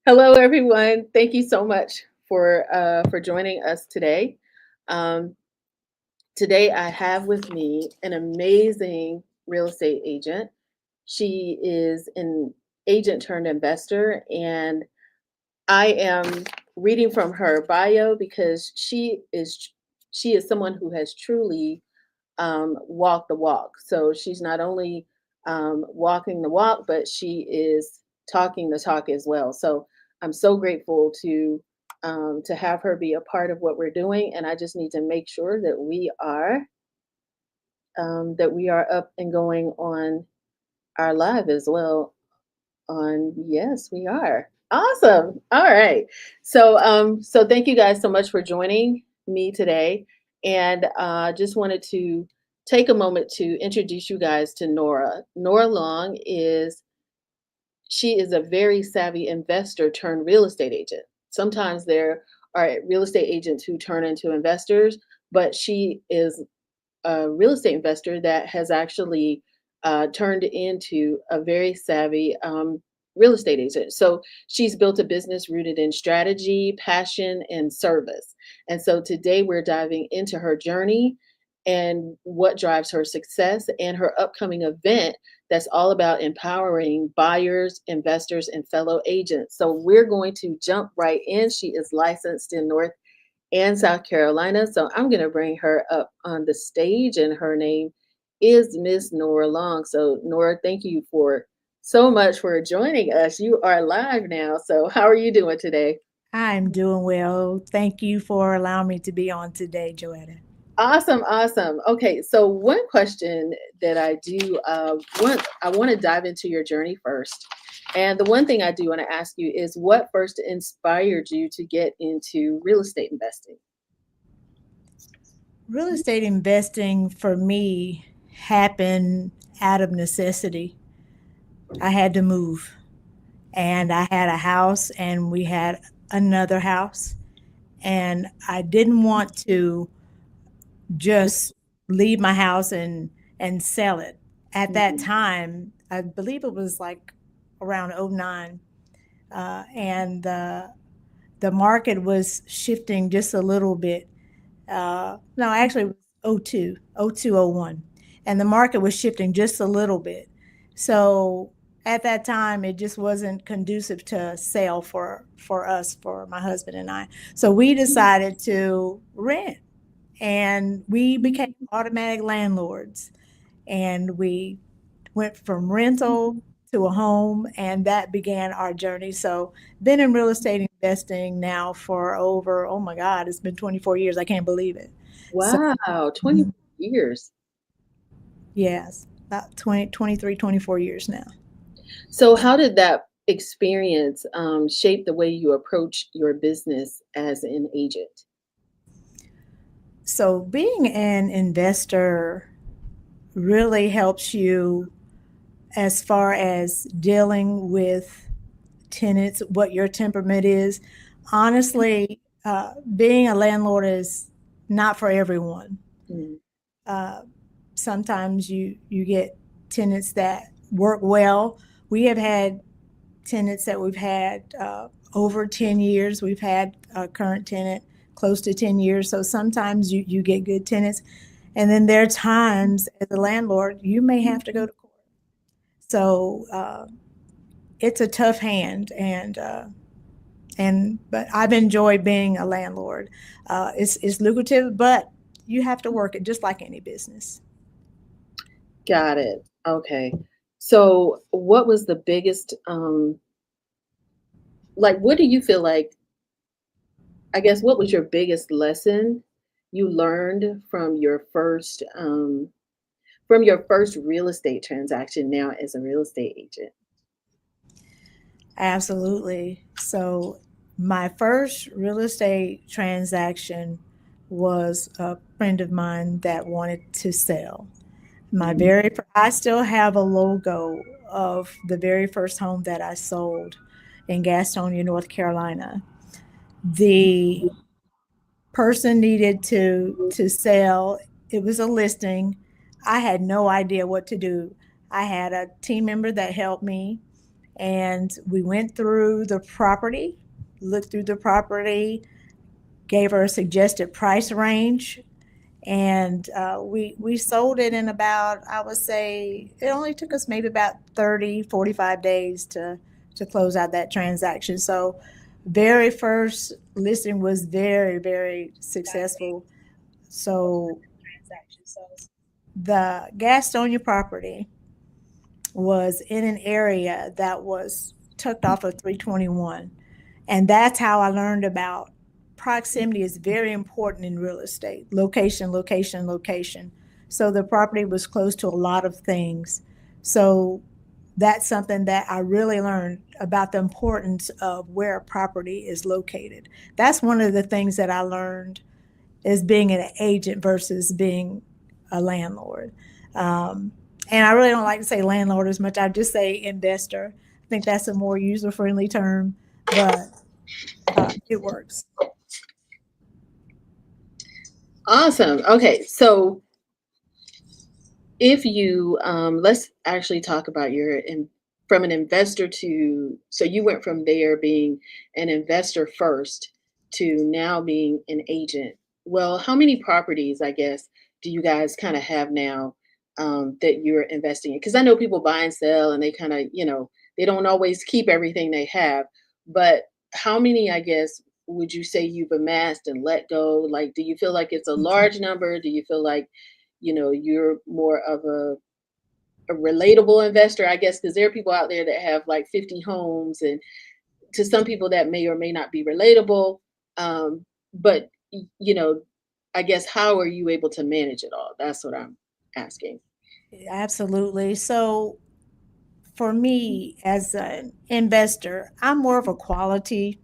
Hello, everyone. Thank you so much for joining us today. Um, Today, I have with me an amazing real estate agent. She is an agent turned investor, and I am reading from her bio because she is someone who has truly walked the walk. So she's not only walking the walk, but she is talking the talk as well. So I'm so grateful to have her be a part of what we're doing, and I just need to make sure that we are up and going on our live as well. On Yes, we are. Awesome. All right. So thank you guys so much for joining me today. And just wanted to take a moment to introduce you guys to Nora. Nora Long is a very savvy investor turned real estate agent. Sometimes there are real estate agents who turn into investors, but she is a real estate investor that has actually turned into a very savvy real estate agent. So she's built a business rooted in strategy, passion, and service. And so today we're diving into her journey and what drives her success and her upcoming event that's all about empowering buyers, investors, and fellow agents. So we're going to jump right in. She is licensed in North and South Carolina. So I'm going to bring her up on the stage, and her name is Miss Nora Long. So, Nora, thank you for so much for joining us. You are live now. So, how are you doing today? I'm doing well. Thank you for allowing me to be on today, Joetta. Awesome, awesome. Okay, so one question that I do want to dive into your journey first. And the one thing I do want to ask you is what first inspired you to get into real estate investing? Real estate investing for me happened out of necessity. I had to move, and I had a house, and we had another house, and I didn't want to just leave my house and sell it. At that Mhm. time, I believe it was like around '09, and the market was shifting just a little bit. No, actually, it was '02, '01, and the market was shifting just a little bit. So at that time, it just wasn't conducive to sale for us, for my husband and I. So we decided to rent, and we became automatic landlords, and we went from rental to a home, and that began our journey. So been in real estate investing now for over, oh my God, it's been 24 years. I can't believe it. So Wow, 20 mhm, years. yes, about 20, 23, 24 years now. So, how did that experience shape the way you approach your business as an agent? So being an investor really helps you as far as dealing with tenants, what your temperament is. Honestly, being a landlord is not for everyone. Mm. Uh, Sometimes you get tenants that work well. We have had tenants that we've had over 10 years. We've had a current tenant close to 10 years. So sometimes you get good tenants. And then there are times as a landlord, you may have to go to court. So it's a tough hand. And but I've enjoyed being a landlord. It's lucrative, but you have to work it just like any business. Got it. Okay. So, what was the biggest, what do you feel like? I guess, what was your biggest lesson you learned from your first real estate transaction now as a real estate agent? Absolutely. So my first real estate transaction was a friend of mine that wanted to sell. I still have a logo of the very first home that I sold in Gastonia, North Carolina. The person needed to sell. It was a listing. I had no idea what to do. I had a team member that helped me, And we went through the property, looked through the property, gave her a suggested price range, and we sold it in about, I would say it only took us maybe about 30-45 days to close out that transaction. So very first listing was very, very successful. So the Gastonia property was in an area that was tucked off of 321. And that's how I learned about proximity is very important in real estate. Location, location, location. So the property was close to a lot of things. So that's something that I really learned about the importance of where a property is located. That's one of the things that I learned is being an agent versus being a landlord. Um, and I really don't like to say landlord as much. I just say investor. I think that's a more user friendly term, but it works. Awesome. Okay, so if you let's actually talk about from an investor to, so you went from there being an investor first to now being an agent. Well, how many properties, I guess, do you guys kind of have now that you're investing in? Because I know people buy and sell and they kind of, they don't always keep everything they have, but how many, I guess, would you say you've amassed and let go? Like, do you feel like it's a large number? Do you feel like you're more of a relatable investor, I guess, because there are people out there that have like 50 homes, and to some people that may or may not be relatable. But I guess, how are you able to manage it all? That's what I'm asking. Absolutely. So for me as an investor, I'm more of a quality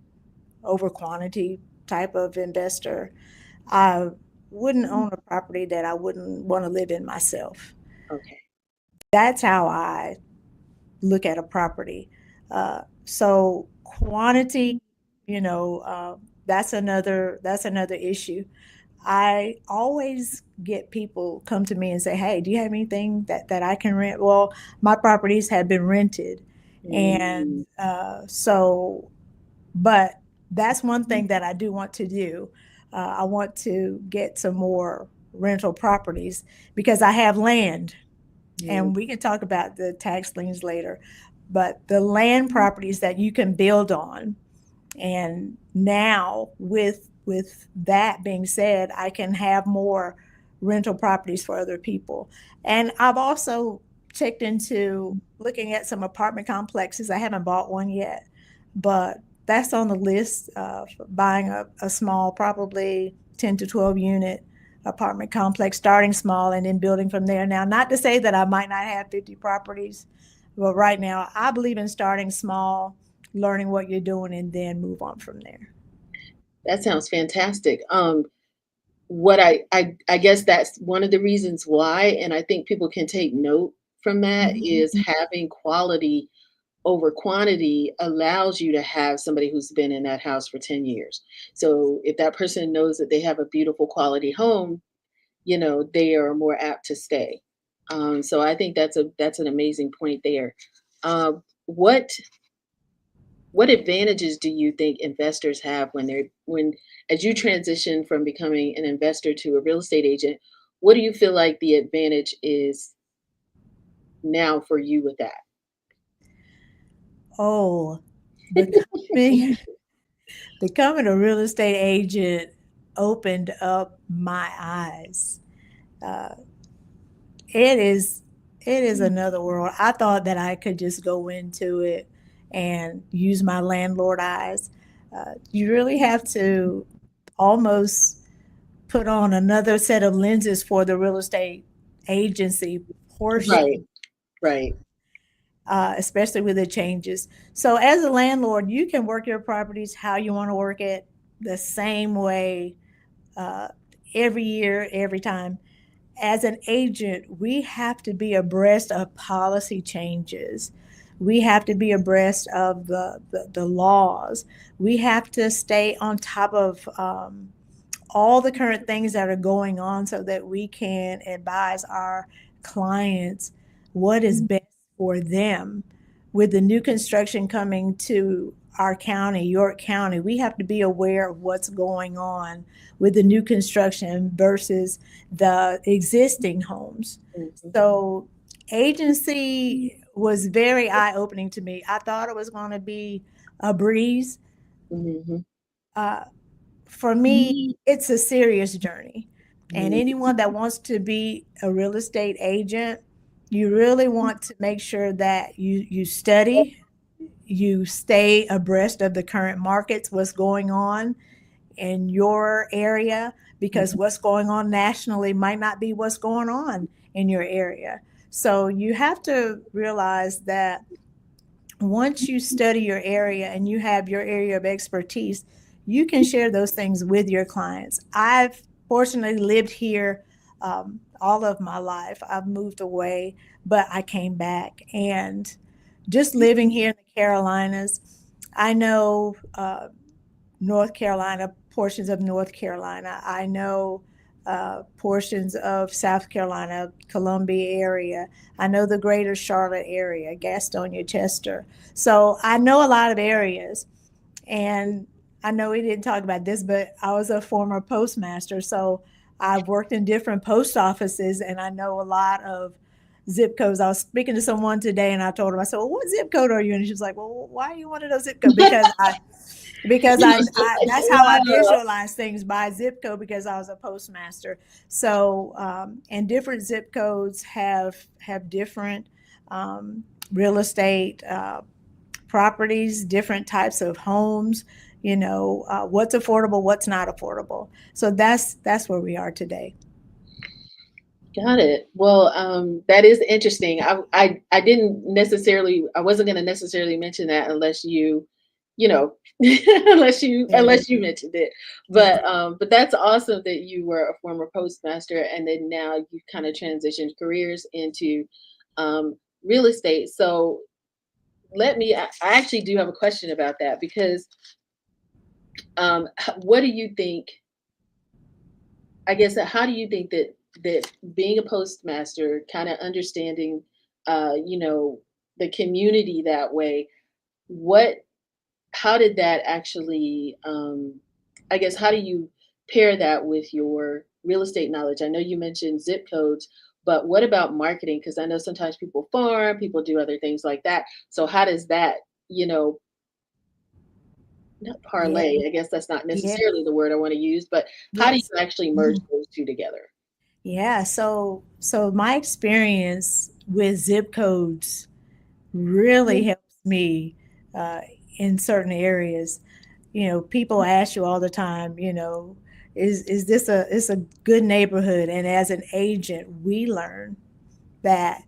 over quantity type of investor. I wouldn't own a property that I wouldn't want to live in myself. Okay. That's how I look at a property. So quantity, that's another issue. I always get people come to me and say, "Hey, do you have anything that I can rent?" Well, my properties have been rented, and Mm, so, but that's one thing that I do want to do. I want to get some more rental properties because I have land, mm, and we can talk about the tax liens later. But the land properties that you can build on, and now with that being said, I can have more rental properties for other people. And I've also checked into looking at some apartment complexes. I haven't bought one yet, but that's on the list of buying a small, probably 10 to 12 unit apartment complex, starting small and then building from there. Now, not to say that I might not have 50 properties, but right now I believe in starting small, learning what you're doing, and then move on from there. that sounds fantastic. What I guess that's one of the reasons why, and I think people can take note from that, Mhm. is having quality over quantity allows you to have somebody who's been in that house for 10 years. So if that person knows that they have a beautiful quality home, they are more apt to stay. So I think that's an amazing point there. What advantages do you think investors have when as you transition from becoming an investor to a real estate agent? What do you feel like the advantage is now for you with that? Oh, becoming becoming a real estate agent opened up my eyes. Uh, it is another world. I thought that I could just go into it and use my landlord eyes. You really have to almost put on another set of lenses for the real estate agency Right, portion, right. especially with the changes. So, as a landlord, you can work your properties how you want to work it, the same way, uh, every year, every time. As an agent, we have to be abreast of policy changes. We have to be abreast of the laws. We have to stay on top of all the current things that are going on so that we can advise our clients what is best for them. with the new construction coming to our county, York County, we have to be aware of what's going on with the new construction versus the existing homes. Mhm. So, agency was very eye opening to me. I thought it was going to be a breeze. Mhm. Uh, for me, it's a serious journey. And Mhm. anyone that wants to be a real estate agent, you really want to make sure that you study, you stay abreast of the current markets, what's going on in your area, because what's going on nationally might not be what's going on in your area. So you have to realize that once you study your area and you have your area of expertise, you can share those things with your clients. I've fortunately lived here all of my life. I've moved away, but I came back. And just living here in the Carolinas, I know North Carolina, portions of North Carolina. I know portions of South Carolina, Columbia area. I know the greater Charlotte area, Gastonia, Chester. So I know a lot of areas. And I know we didn't talk about this, but I was a former postmaster. So I've worked in different post offices and I know a lot of zip codes. I was speaking to someone today and I told her, I said, well, what zip code are you? And she was like, well, why you want to know zip code? Because I that's how I Wow. visualize things by zip code because I was a postmaster. So and different zip codes have different um, real estate properties, different types of homes. What's affordable, what's not affordable. So that's where we are today. Got it. Well, that is interesting. I didn't necessarily, I wasn't going to necessarily mention that unless you know, Yeah, unless you mentioned it. yeah. But that's awesome that you were a former postmaster and then now you kind of transitioned careers into real estate. So I actually do have a question about that because what do you think? I guess how do you think that being a postmaster, kind of understanding, you know, the community that way, what, how did that actually, I guess, how do you pair that with your real estate knowledge? I know you mentioned zip codes, but what about marketing? Because I know sometimes people farm, people do other things like that. So how does that, you know, not Yeah, parlay? I guess that's not yeah, necessarily the word I want to use, but how do yes. you actually merge Mhm. those two together? Yeah, so my experience with zip codes really helps me uh, in certain areas. People ask you all the time, is this a good neighborhood? And as an agent, we learn that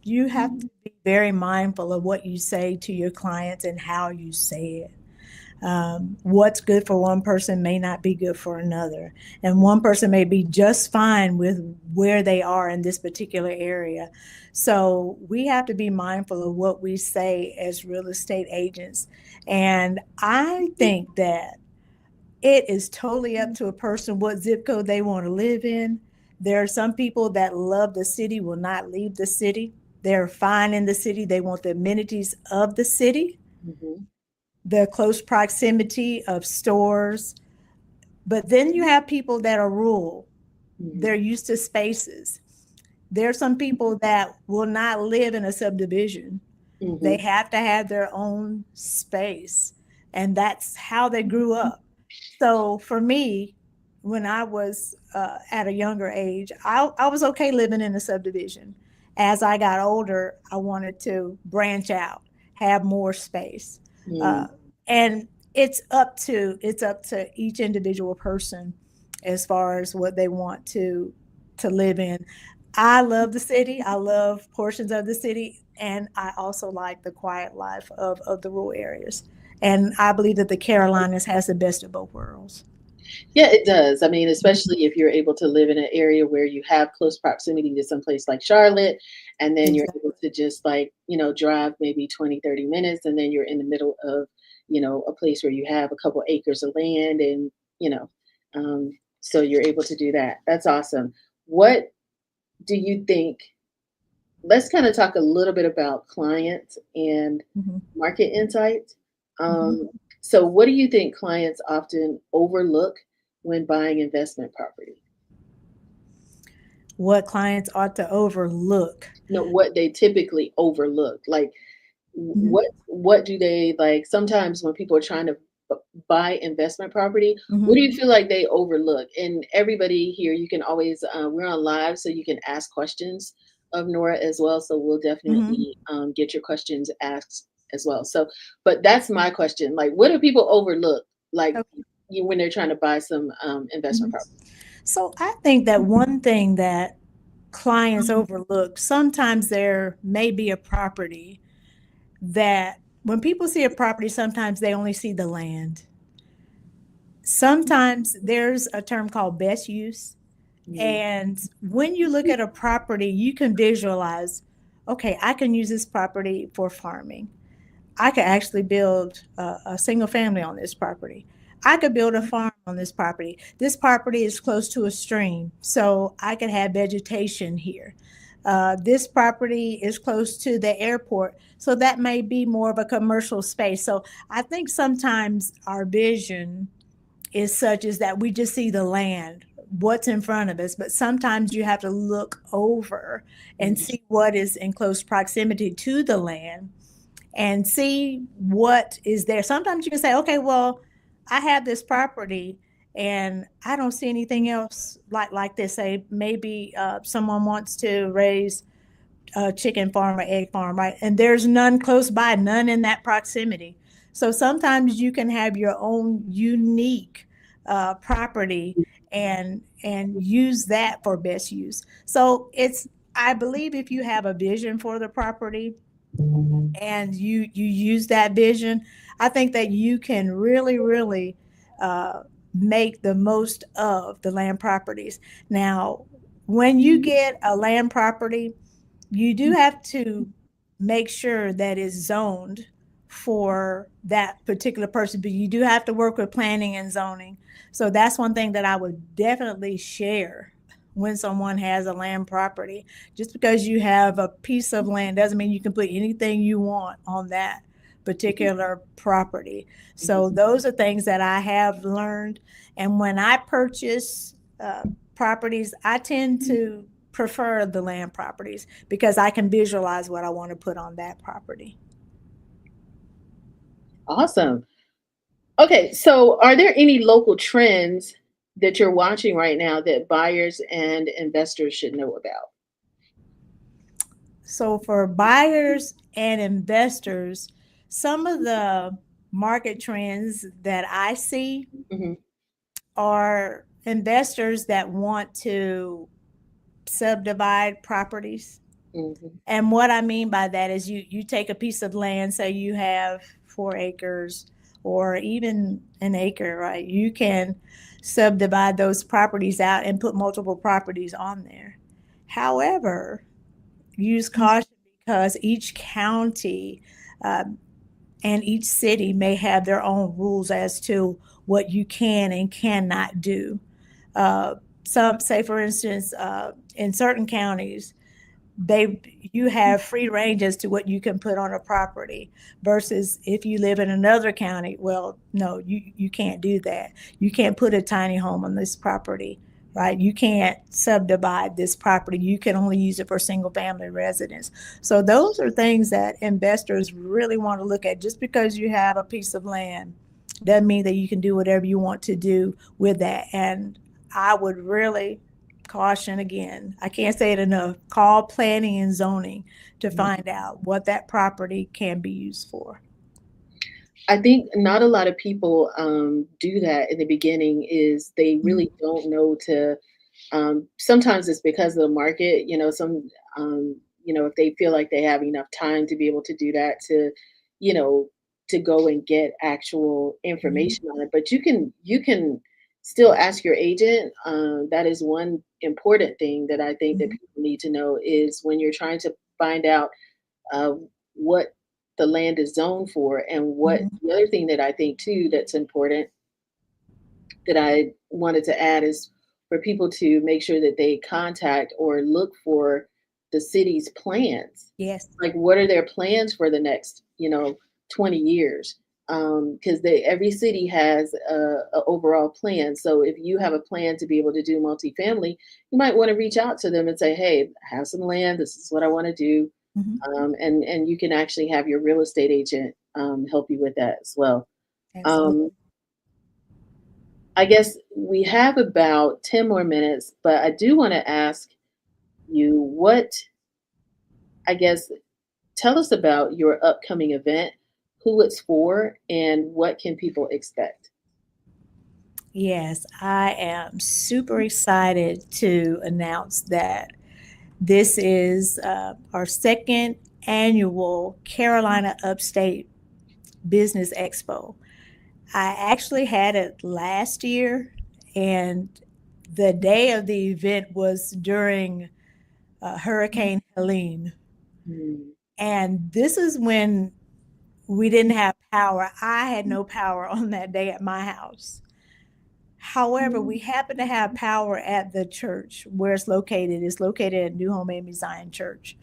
you have to be very mindful of what you say to your clients and how you say it. What's good for one person may not be good for another. And one person may be just fine with where they are in this particular area. So we have to be mindful of what we say as real estate agents. And I think that it is totally up to a person what zip code they want to live in. There are some people that love the city, will not leave the city. They're fine in the city. They want the amenities of the city, Mhm. the close proximity of stores. But then you have people that are rural. Mhm. They're used to spaces. There are some people that will not live in a subdivision. They Mhm. have to have their own space. And that's how they grew up. So for me, when I was at a younger age, I was okay living in a subdivision. As I got older, I wanted to branch out, have more space, Mm. uh, and it's up to each individual person as far as what they want to live in. I love the city. I love portions of the city, and I also like the quiet life of the rural areas. And I believe that the Carolinas has the best of both worlds. Yeah, it does. I mean, especially if you're able to live in an area where you have close proximity to some place like Charlotte, and then you're able Exactly. to just like, drive maybe 20, 30 minutes, and then you're in the middle of, a place where you have a couple acres of land and, you know, um, so you're able to do that. That's awesome. What do you think let's kind of talk a little bit about clients and Mhm, market insights. mhm. Um, so, what do you think clients often overlook when buying investment property? What clients ought to overlook. No, what they typically overlook. Like, Mhm, what do they like? Sometimes when people are trying to buy investment property, what do mhm, you feel like they overlook? And everybody here, you can always we're on live, so you can ask questions of Nora as well. So we'll mhm. definitely get your questions asked as well. So, but that's my question. Like, what do people overlook? Like, Okay. when they're trying to buy some investment Mhm. property. So I think that one thing that clients overlook, sometimes there may be a property that when people see a property, sometimes they only see the land. Sometimes there's a term called best use. Mhm. And when you look at a property, you can visualize, okay, I can use this property for farming. I could actually build a single family on this property. I could build a farm on this property. This property is close to a stream, so I could have vegetation here. This property is close to the airport, so that may be more of a commercial space. So I think sometimes our vision is such as that we just see the land, what's in front of us, but sometimes you have to look over and Mhm. see what is in close proximity to the land and see what is there. Sometimes you can say, okay, well, I have this property and I don't see anything else like this. Say maybe someone wants to raise a chicken farm or egg farm, right? And there's none close by, none in that proximity. So sometimes you can have your own unique property and use that for best use. So it's I believe if you have a vision for the property and you use that vision, I think that you can really uh, make the most of the land properties. Now, when you get a land property, you do have to make sure that it's zoned for that particular person, but you do have to work with planning and zoning. So that's one thing that I would definitely share when someone has a land property. Just because you have a piece of land doesn't mean you can put anything you want on that particular property. So Mhm. those are things that I have learned. And when I purchase properties, I tend to prefer the land properties because I can visualize what I want to put on that property. Awesome. Okay, so are there any local trends that you're watching right now that buyers and investors should know about? So for buyers and investors, some of the market trends that I see Mhm, are investors that want to subdivide properties. mhm, And what I mean by that is you take a piece of land, say you have 4 acres or even an acre, right? You can subdivide those properties out and put multiple properties on there. However, use caution because each county um, and each city may have their own rules as to what you can and cannot do. Uh, some say, for instance, in certain counties, they you have free range as to what you can put on a property versus if you live in another county, well, no, you can't do that. You can't put a tiny home on this property, right? You can't subdivide this property. You can only use it for single family residence. So those are things that investors really want to look at. Just because you have a piece of land doesn't mean that you can do whatever you want to do with that. And I would really caution again, I can't say it enough, call planning and zoning to mhm. find out what that property can be used for. I think not a lot of people do that in the beginning. Is they Mhm, really don't know to. Sometimes it's because of the market. If they feel like they have enough time to be able to do that, you know, to go and get actual mhm, information on it. But you can still ask your agent. That is one important thing that I think that mhm, people need to know is when you're trying to find out uh, what the land is zoned for, and what mhm, the other thing that I think too that's important that I wanted to add is for people to make sure that they contact or look for the city's plans. Yes. Like, what are their plans for the next, 20 years? Because every city has a overall plan. So if you have a plan to be able to do multifamily, you might want to reach out to them and say, "Hey, I have some land. This is what I want to do," Hmm. and you can actually have your real estate agent help you with that as well. Um, Absolutely. I guess we have about 10 more minutes, but I do want to ask you I guess, tell us about your upcoming event, who it's for, and what can people expect? Yes, I am super excited to announce that this is our second annual Carolina Upstate Business Expo. I actually had it last year, and the day of the event was during Hurricane Helene. Mm, And this is when we didn't have power. I had no power on that day at my house. However, we happen to have power at the church where it's located. It's located at New Home Amy Zion Church.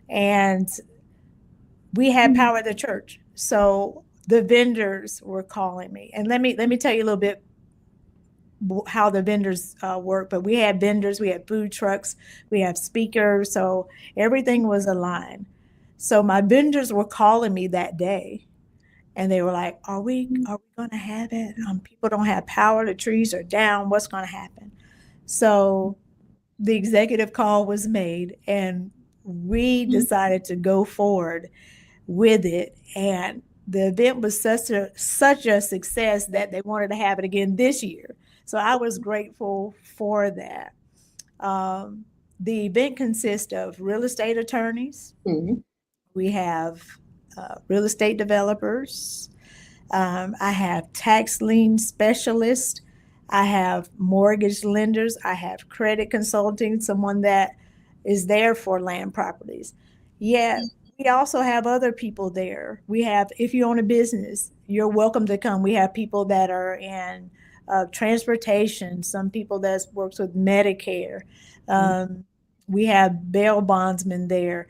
And we had power at the church. So the vendors were calling me. And let me tell you a little bit how the vendors work. But we had vendors, we had food trucks, we have speakers. So everything was aligned. So my vendors were calling me that day and they were like, are we going to have it? People don't have power. The trees are down. What's going to happen? So the executive call was made, and we decided to go forward with it. And the event was such a success that they wanted to have it again this year. So I was grateful for that. Um, the event consists of real estate attorneys. mhm, We have real estate developers. I have tax lien specialists. I have mortgage lenders. I have credit consulting, someone that is there for land properties. Yet we also have other people there. We have, if you own a business, you're welcome to come. We have people that are in transportation, some people that works with Medicare. Um, we have bail bondsmen there.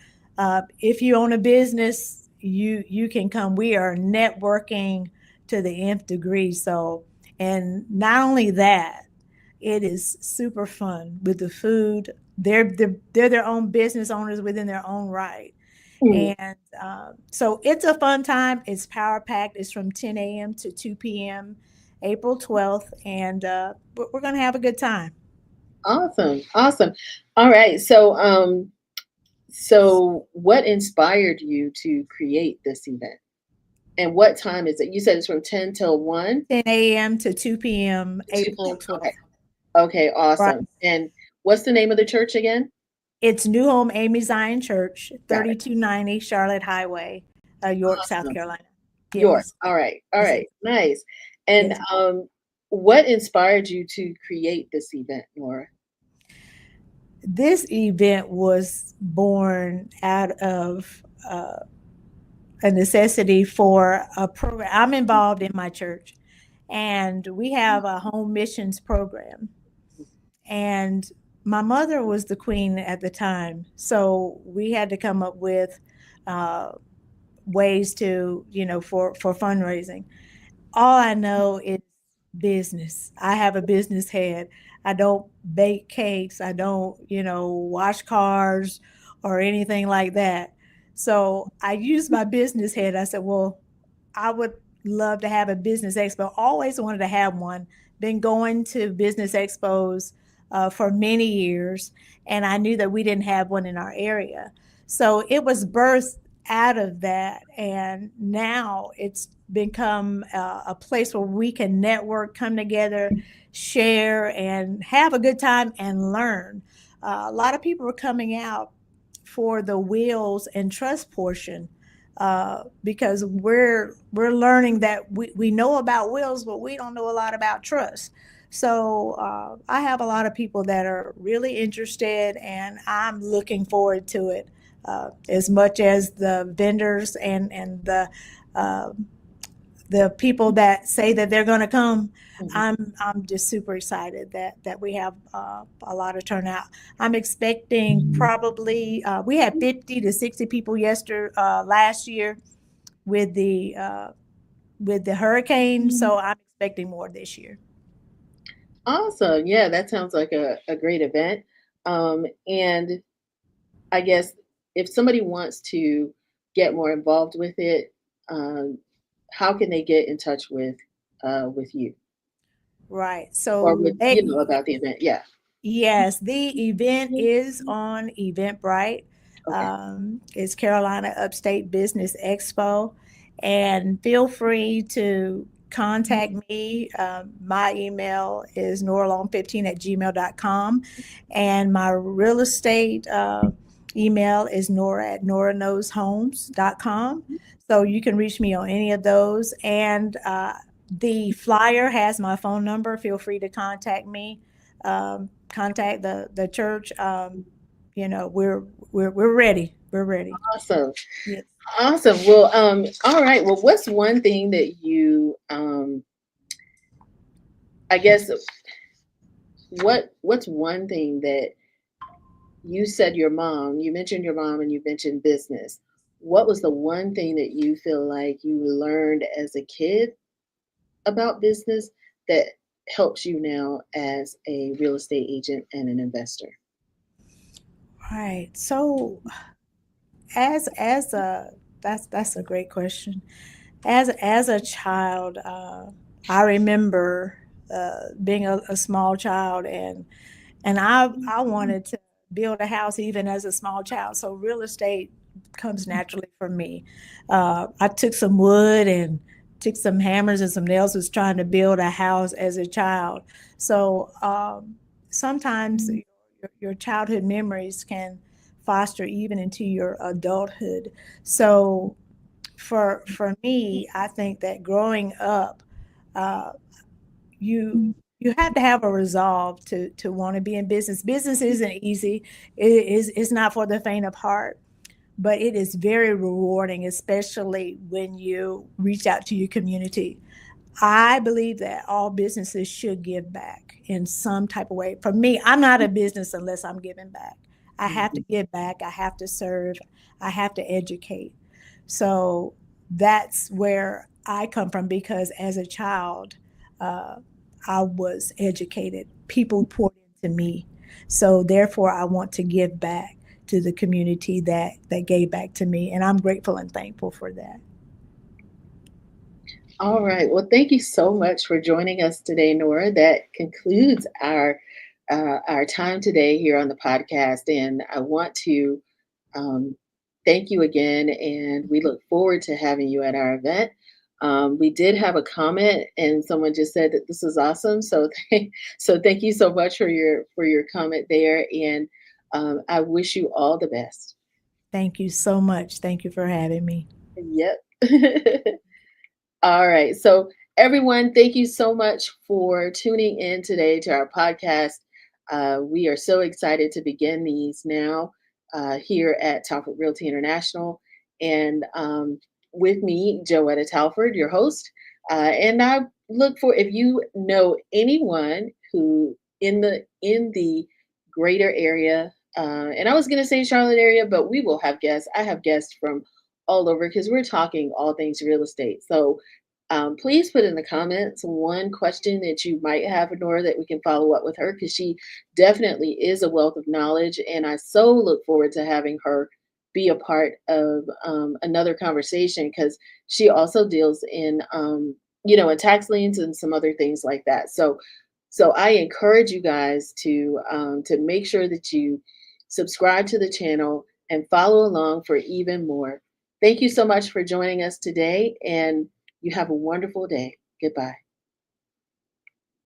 If you own a business, you can come. We are networking to the nth degree. So, and not only that, it is super fun with the food. They're their own business owners within their own right. mm. And so it's a fun time. It's power packed. It's from 10 a.m. to 2 p.m. April 12th, and we're going to have a good time. Awesome, awesome. All right, so what inspired you to create this event? And what time is it? You said it's from 10 till 1? 10 a.m. to 2 p.m. 2 April Okay, 12th. okay, Right. awesome. And what's the name of the church again? It's New Home Amy Zion Church, Got it. 3290 Charlotte Highway, York, South Awesome. Carolina. York. Yes. All Yes. right, nice. And, Yes. what inspired you to create this event, Nora? This event was born out of a necessity for a program. I'm involved in my church, and we have a home missions program. And my mother was the queen at the time, so we had to come up with uh, ways to, for fundraising. All I know is business. I have a business head. I don't bake cakes. I don't, wash cars or anything like that. So I used my business head. I said, well, I would love to have a business expo. Always wanted to have one. Been going to business expos for many years, and I knew that we didn't have one in our area. So it was birthed out of that, and now it's become a place where we can network, come together, share, and have a good time and learn. A lot of people are coming out for the wills and trust portion because we're learning that we know about wills, but we don't know a lot about trust. So I have a lot of people that are really interested, and I'm looking forward to it as much as the vendors and the uh, the people that say that they're going to come, Mhm. I'm just super excited that we have a lot of turnout. I'm expecting probably we had 50 to 60 people last year with the hurricane, so I'm expecting more this year. Awesome. Yeah, that sounds like a great event. And I guess if somebody wants to get more involved with it, um, how can they get in touch with you Right. or So with about the event? Yeah. yes, the event is on Eventbrite. Okay. It's Carolina Upstate Business Expo. And feel free to contact me. My email is noralong15 at gmail.com. And my real estate email is nora@noraknowshomes.com. So you can reach me on any of those. And the flyer has my phone number. Feel free to contact me, contact the church. We're ready. We're ready. Awesome. Yes. Awesome. Well, all right. Well, what's one thing that you I guess what's one thing that you mentioned your mom and you mentioned business. What was the one thing that you feel like you learned as a kid about business that helps you now as a real estate agent and an investor? Right. So as a that's a great question. As a child, I remember being a small child, and I wanted to build a house even as a small child. So real estate comes naturally for me. I took some wood and took some hammers and some nails, was trying to build a house as a child. So sometimes your childhood memories can foster even into your adulthood. So for me, I think that growing up, uh, you you have to have a resolve to want to be in business. Business isn't easy. It's not for the faint of heart, but it is very rewarding, especially when you reach out to your community. I believe that all businesses should give back in some type of way. For me, I'm not a business unless I'm giving back. I have to Mhm. give back. I have to serve. I have to educate. So that's where I come from, because as a child, uh, I was educated. People poured into me. So therefore, I want to give back to the community that gave back to me, and I'm grateful and thankful for that. All right. Well, thank you so much for joining us today, Nora. That concludes our time today here on the podcast, and I want to um, thank you again. And we look forward to having you at our event. We did have a comment, and someone just said that this is awesome. So, so thank you so much for your comment there, and I wish you all the best. Thank you so much. Thank you for having me. Yep. All right. So, everyone, thank you so much for tuning in today to our podcast. We are so excited to begin these now here at Talford Realty International. And with me, Joetta Talford, your host. And I look for, if you know anyone who in the greater area, and I was going to say Charlotte area, but we will have guests. I have guests from all over because we're talking all things real estate. So please put in the comments one question that you might have for Nora that we can follow up with her, because she definitely is a wealth of knowledge. And I so look forward to having her be a part of another conversation, because she also deals in tax liens and some other things like that. So I encourage you guys to make sure that you subscribe to the channel and follow along for even more. Thank you so much for joining us today, and you have a wonderful day. Goodbye.